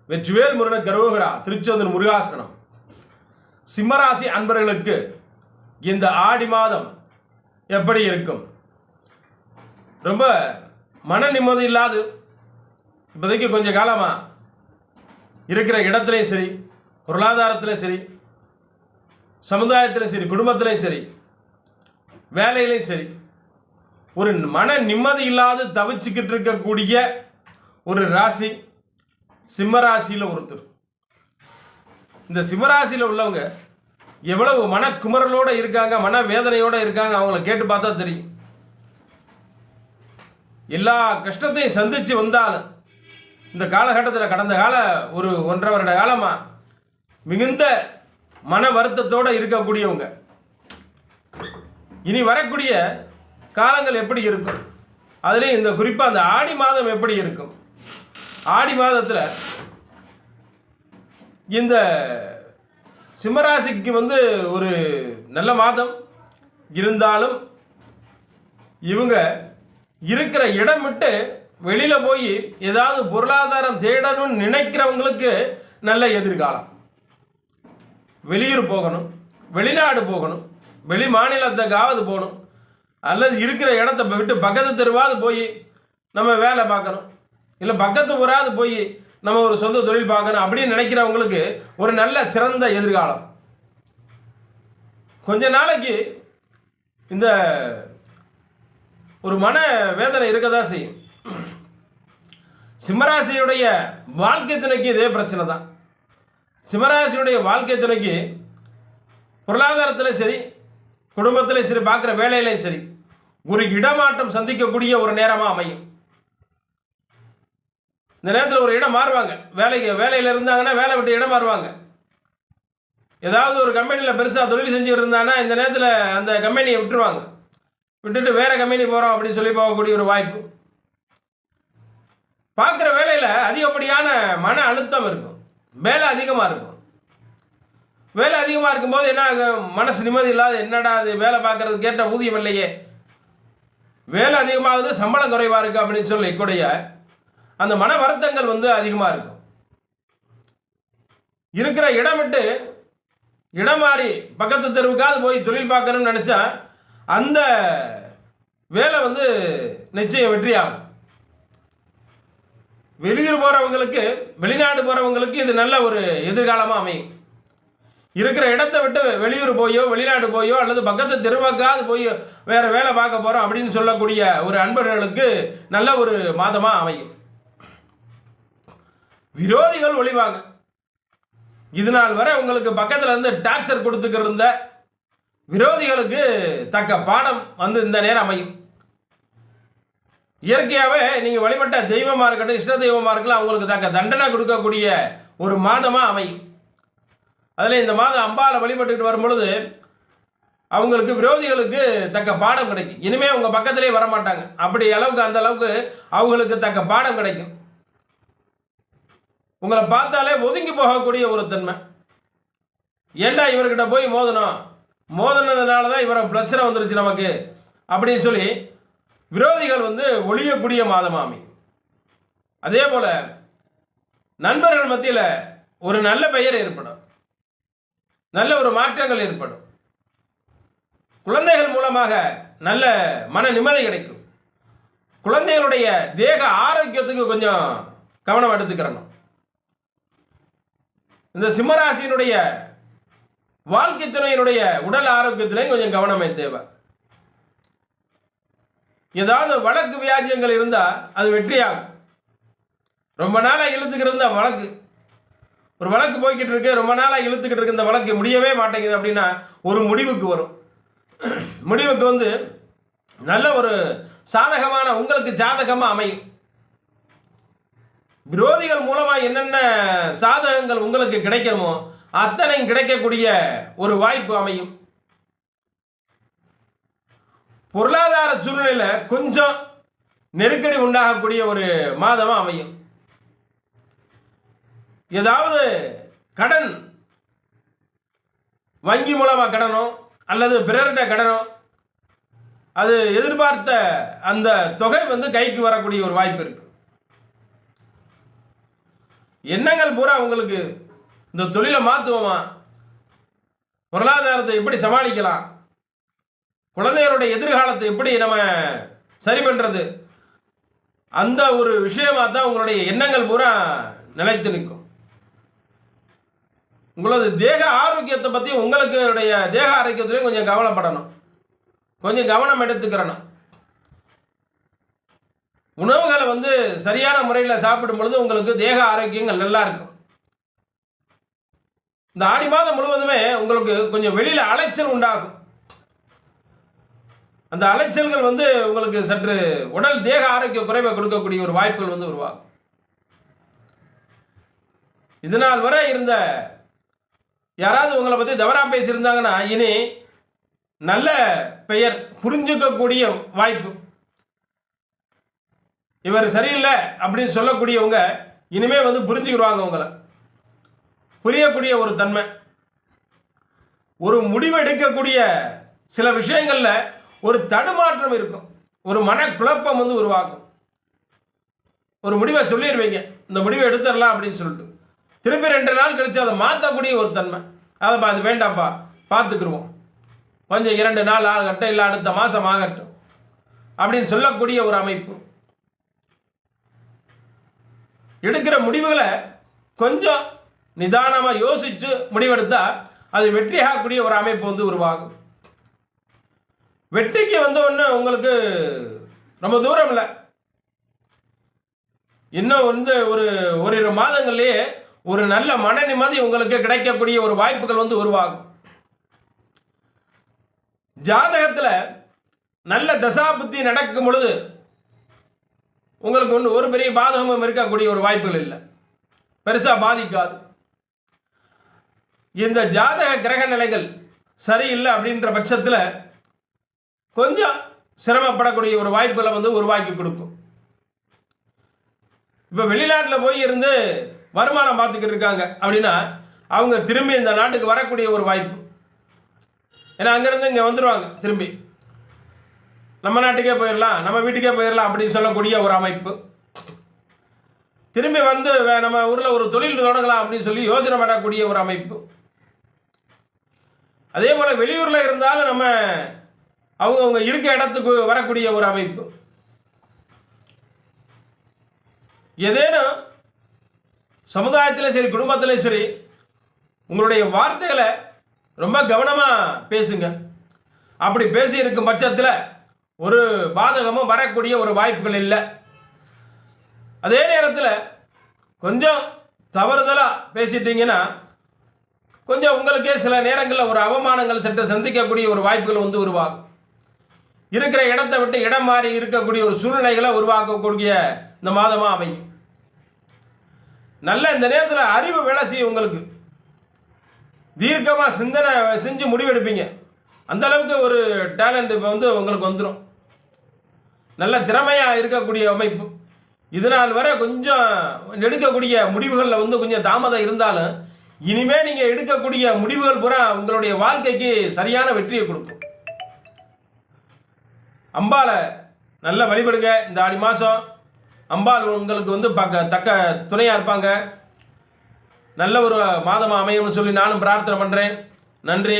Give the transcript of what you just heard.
வெற்றிவேல் முருகன் கரோகரா. திருச்செந்தூர் முருகாசனம். சிம்மராசி அன்பர்களுக்கு இந்த ஆடி மாதம் எப்படி இருக்கும்? ரொம்ப மன நிம்மதி இல்லாது இப்போதைக்கு கொஞ்சம் காலமாக இருக்கிற இடத்துலையும் சரி, பொருளாதாரத்திலையும் சரி, சமுதாயத்திலையும் சரி, குடும்பத்திலையும் சரி, வேலையிலையும் சரி, ஒரு மன நிம்மதி இல்லாது தவிச்சுக்கிட்டு இருக்கக்கூடிய ஒரு ராசி சிம்மராசியில் ஒருத்தர். இந்த சிம்மராசியில் உள்ளவங்க எவ்வளவு மனக்குமரலோடு இருக்காங்க, மன வேதனையோடு இருக்காங்க, அவங்கள கேட்டு பார்த்தா தெரியும். எல்லா கஷ்டத்தையும் சந்தித்து வந்தாலும் இந்த காலகட்டத்தில் கடந்த கால ஒரு 1.5 வருட காலமாக மிகுந்த மன வருத்தத்தோடு இருக்கக்கூடியவங்க. இனி வரக்கூடிய காலங்கள் எப்படி இருக்கும்? அதுலேயும் இந்த குறிப்பாக அந்த ஆடி மாதம் எப்படி இருக்கும்? ஆடி மாதத்தில் இந்த சிம்மராசிக்கு ஒரு நல்ல மாதம் இருந்தாலும் இவங்க இருக்கிற இடம் விட்டு வெளியில் போய் ஏதாவது பொருளாதாரம் தேடணும்னு நினைக்கிறவங்களுக்கு நல்ல எதிர்காலம். வெளியூர் போகணும், வெளிநாடு போகணும், வெளி மாநிலத்துக்காவது போகணும், அல்லது இருக்கிற இடத்த விட்டு பக்கத்து தெருவாவது போய் நம்ம வேலை பார்க்கணும், இல்லை பக்கத்து ஊராவது போய் நம்ம ஒரு சொந்த தொழில் பார்க்கணும் அப்படின்னு நினைக்கிறவங்களுக்கு ஒரு நல்ல சிறந்த எதிர்காலம். கொஞ்ச நாளைக்கு இந்த ஒரு மன வேதனை இருக்கதான் செய்யும். சிம்மராசியுடைய வாழ்க்கை துணைக்கு இதே பிரச்சனை தான். சிம்மராசியுடைய வாழ்க்கை துணைக்கு பொருளாதாரத்திலும் சரி, குடும்பத்திலையும் சரி, பார்க்குற வேலையிலையும் சரி, ஒரு இடமாற்றம் சந்திக்கக்கூடிய ஒரு நேரமாக அமையும். இந்த நேரத்தில் ஒரு இடம் மாறுவாங்க. வேலையில் இருந்தாங்கன்னா வேலை விட்டு இடம் மாறுவாங்க. ஏதாவது ஒரு கம்பெனியில் பெருசாக தொழில் செஞ்சுட்டு இருந்தாங்கன்னா இந்த நேரத்தில் அந்த கம்பெனியை விட்டுருவாங்க. விட்டுட்டு வேறு கம்பெனி போகிறோம் அப்படின்னு சொல்லி போகக்கூடிய ஒரு வாய்ப்பு. பார்க்குற வேலையில் அதிகப்படியான மன அழுத்தம் இருக்கும், வேலை அதிகமாக இருக்கும். வேலை அதிகமாக இருக்கும்போது என்ன ஆகும்? மனசு நிம்மதி இல்லாத, என்னடா அது வேலை பார்க்குறது கேட்ட ஊதியம் இல்லையே, வேலை அதிகமாகுது, சம்பளம் குறைவாக இருக்குது அப்படின்னு சொல்லி கூடிய அந்த மன வருத்தங்கள் அதிகமாக இருக்கும். இருக்கிற இடம் விட்டு இடம் மாறி பக்கத்து தெருவுக்காவது போய் தொழில் பார்க்கணும்னு நினச்சா அந்த வேலை நிச்சயம் வெற்றி ஆகும். வெளியூர் போகிறவங்களுக்கு, வெளிநாடு போகிறவங்களுக்கு இது நல்ல ஒரு எதிர்காலமாக அமையும். இருக்கிற இடத்த விட்டு வெளியூர் போயோ, வெளிநாடு போயோ, அல்லது பக்கத்து தெருவுக்காவது போய் வேறு வேலை பார்க்க போகிறோம் அப்படின்னு சொல்லக்கூடிய ஒரு அன்பர்களுக்கு நல்ல ஒரு மாதமாக அமையும். விரோதிகள் ஒளிவாங்க. இது நாள் வரை உங்களுக்கு பக்கத்தில் இருந்து டார்ச்சர் கொடுத்துக்கிட்டு இருந்த விரோதிகளுக்கு தக்க பாடம் இந்த நேரம் அமையும். இயற்கையாகவே நீங்கள் வழிபட்ட தெய்வமாக இருக்கட்டும், இஷ்ட தெய்வமாக இருக்கலாம், அவங்களுக்கு தக்க தண்டனை கொடுக்கக்கூடிய ஒரு மாதமாக அமையும். அதில் இந்த மாதம் அம்பாவை வழிபட்டுக்கிட்டு வரும்பொழுது அவங்களுக்கு விரோதிகளுக்கு தக்க பாடம் கிடைக்கும். இனிமேல் அவங்க பக்கத்திலே வரமாட்டாங்க. அப்படி அளவுக்கு அந்த அளவுக்கு அவங்களுக்கு தக்க பாடம் கிடைக்கும். உங்களை பார்த்தாலே ஒதுங்கி போகக்கூடிய ஒரு தன்மை. ஏண்டா இவர்கிட்ட போய் மோதினதுனால தான் இவரை பிரச்சனை வந்துருச்சு நமக்கு அப்படின்னு சொல்லி விரோதிகள் ஒழியக்கூடிய மாதமாக அமையும். அதே போல் நண்பர்கள் மத்தியில் ஒரு நல்ல பெயர் ஏற்படும், நல்ல ஒரு மாற்றங்கள் ஏற்படும். குழந்தைகள் மூலமாக நல்ல மன நிம்மதி கிடைக்கும். குழந்தைகளுடைய தேக ஆரோக்கியத்துக்கு கொஞ்சம் கவனம் எடுத்துக்கிறணும். இந்த சிம்மராசியினுடைய வாழ்க்கை துணையினுடைய உடல் ஆரோக்கியத்திலையும் கொஞ்சம் கவனம் தேவை. ஏதாவது வழக்கு வியாஜியங்கள் இருந்தால் அது வெற்றியாகும். ரொம்ப நாளாக இழுத்துக்கிட்டு இருந்த வழக்கு, ஒரு வழக்கு போய்கிட்டு இருக்கு, ரொம்ப நாளாக இழுத்துக்கிட்டு இருக்கு, இந்த வழக்கு முடியவே மாட்டேங்குது அப்படின்னா ஒரு முடிவுக்கு வரும். முடிவுக்கு நல்ல ஒரு சாதகமான, உங்களுக்கு சாதகமாக அமையும். விரோதிகள் மூலமாக என்னென்ன சாதகங்கள் உங்களுக்கு கிடைக்கணுமோ அத்தனையும் கிடைக்கக்கூடிய ஒரு வாய்ப்பு அமையும். பொருளாதார சூழ்நிலையில் கொஞ்சம் நெருக்கடி உண்டாகக்கூடிய ஒரு மாதமாக அமையும். ஏதாவது கடன், வங்கி மூலமாக கடனோ அல்லது பிறர்கிட்ட கடனோ, அது எதிர்பார்த்த அந்த தொகை கைக்கு வரக்கூடிய ஒரு வாய்ப்பு இருக்கு. எண்ணங்கள் பூரா உங்களுக்கு இந்த தொழிலை மாற்றுவோமா, பொருளாதாரத்தை எப்படி சமாளிக்கலாம், குழந்தைகளுடைய எதிர்காலத்தை எப்படி நம்ம சரி பண்ணுறது, அந்த ஒரு விஷயமாக தான் உங்களுடைய எண்ணங்கள் பூரா நிலைத்து நிற்கும். உங்களது தேக ஆரோக்கியத்தை பற்றி உங்களுடைய தேக ஆரோக்கியத்திலையும் கொஞ்சம் கவலைப்படணும், கொஞ்சம் கவனம் எடுத்துக்கிறணும். உணவுகளை சரியான முறையில் சாப்பிடும் பொழுது உங்களுக்கு தேக ஆரோக்கியங்கள் நல்லா இருக்கும். இந்த ஆடி மாதம் முழுவதுமே உங்களுக்கு கொஞ்சம் வெளியில் அலைச்சல் உண்டாகும். அந்த அலைச்சல்கள் உங்களுக்கு சற்று உடல் தேக ஆரோக்கிய குறைவை கொடுக்கக்கூடிய ஒரு வாய்ப்புகள் உருவாகும். இதனால் வரை இருந்த யாராவது உங்களை பற்றி தவறாக பேசியிருந்தாங்கன்னா இனி நல்ல பெயர் புரிஞ்சுக்கக்கூடிய வாய்ப்பு. இவர் சரியில்லை அப்படின்னு சொல்லக்கூடியவங்க இனிமே புரிஞ்சுக்கிடுவாங்க. உங்களை புரியக்கூடிய ஒரு தன்மை, ஒரு முடிவு எடுக்கக்கூடிய சில விஷயங்களில் ஒரு தடுமாற்றம் இருக்கும், ஒரு மனக்குழப்பம் உருவாகும். ஒரு முடிவை சொல்லிடுவீங்க, இந்த முடிவை எடுத்துடலாம் அப்படின்னு சொல்லிட்டு திருப்பி 2 நாள் கழித்து அதை மாற்றக்கூடிய ஒரு தன்மை. அது வேண்டாம்ப்பா, பார்த்துக்குருவோம், கொஞ்சம் 2 நாள் ஆகட்டும், இல்லை அடுத்த மாதம் ஆகட்டும் அப்படின்னு சொல்லக்கூடிய ஒரு அமைப்பு. எடுக்கிற முடிவுகளை கொஞ்சம் நிதானமாக யோசித்து முடிவெடுத்தால் அது வெற்றியாகக்கூடிய ஒரு அமைப்பு உருவாகும். வெற்றிக்கு ஒன்று உங்களுக்கு ரொம்ப தூரம் இல்லை, இன்னும் ஒரு மாதங்கள்லேயே ஒரு நல்ல மன நிம்மதி உங்களுக்கு கிடைக்கக்கூடிய ஒரு வாய்ப்புகள் உருவாகும். ஜாதகத்தில் நல்ல தசாபுத்தி நடக்கும் பொழுது உங்களுக்கு ஒரு பெரிய பாதகமும் இருக்கக்கூடிய ஒரு வாய்ப்புகள் இல்லை, பெருசாக பாதிக்காது. இந்த ஜாதக கிரக நிலைகள் சரியில்லை அப்படின்ற பட்சத்தில் கொஞ்சம் சிரமப்படக்கூடிய ஒரு வாய்ப்புகளை உருவாக்கி கொடுக்கும். இப்போ வெளிநாட்டில் போய் இருந்து வருமானம் பார்த்துக்கிட்டு இருக்காங்க அப்படின்னா அவங்க திரும்பி இந்த நாட்டுக்கு வரக்கூடிய ஒரு வாய்ப்பு. ஏன்னா அங்கேருந்து இங்கே வந்துடுவாங்க, திரும்பி நம்ம நாட்டுக்கே போயிடலாம், நம்ம வீட்டுக்கே போயிடலாம் அப்படின்னு சொல்லக்கூடிய ஒரு அமைப்பு. திரும்பி நம்ம ஊரில் ஒரு தொழில் தொடங்கலாம் அப்படின்னு சொல்லி யோசனை பண்ணக்கூடிய ஒரு அமைப்பு. அதே போல் வெளியூரில் இருந்தாலும் நம்ம அவங்க இருக்க இடத்துக்கு வரக்கூடிய ஒரு அமைப்பு. ஏதேனும் சமுதாயத்திலும் சரி, குடும்பத்திலும் சரி, உங்களுடைய வார்த்தைகளை ரொம்ப கவனமாக பேசுங்க. அப்படி பேசி இருக்கும் பட்சத்தில் ஒரு பாதகமும் வரக்கூடிய ஒரு வாய்ப்புகள் இல்லை. அதே நேரத்தில் கொஞ்சம் தவறுதலாக பேசிட்டீங்கன்னா கொஞ்சம் உங்களுக்கே சில நேரங்களில் ஒரு அவமானங்கள் சற்று சந்திக்கக்கூடிய ஒரு வாய்ப்புகள் உருவாகும். இருக்கிற இடத்தை விட்டு இடம் மாறி இருக்கக்கூடிய ஒரு சூழ்நிலைகளை உருவாக்கக்கூடிய இந்த மாதமாக அமையும். நல்ல இந்த நேரத்தில் அறிவு வேலை செய்யும், உங்களுக்கு தீர்க்கமாக சிந்தனை செஞ்சு முடிவெடுப்பீங்க. அந்த அளவுக்கு ஒரு டேலண்ட் இப்போ உங்களுக்கு வந்துடும். நல்ல திறமையாக இருக்கக்கூடிய அமைப்பு. இதனால் வரை கொஞ்சம் எடுக்கக்கூடிய முடிவுகளில் கொஞ்சம் தாமதம் இருந்தாலும் இனிமேல் நீங்கள் எடுக்கக்கூடிய முடிவுகள் பூரா உங்களுடைய வாழ்க்கைக்கு சரியான வெற்றியை கொடுக்கும். அம்பாளை நல்ல வழிபடுங்க. இந்த ஆடி மாதம் அம்பாள் உங்களுக்கு தக்க துணையாக இருப்பாங்க. நல்ல ஒரு மாதமாக அமையும்னு சொல்லி நானும் பிரார்த்தனை பண்ணுறேன். நன்றி.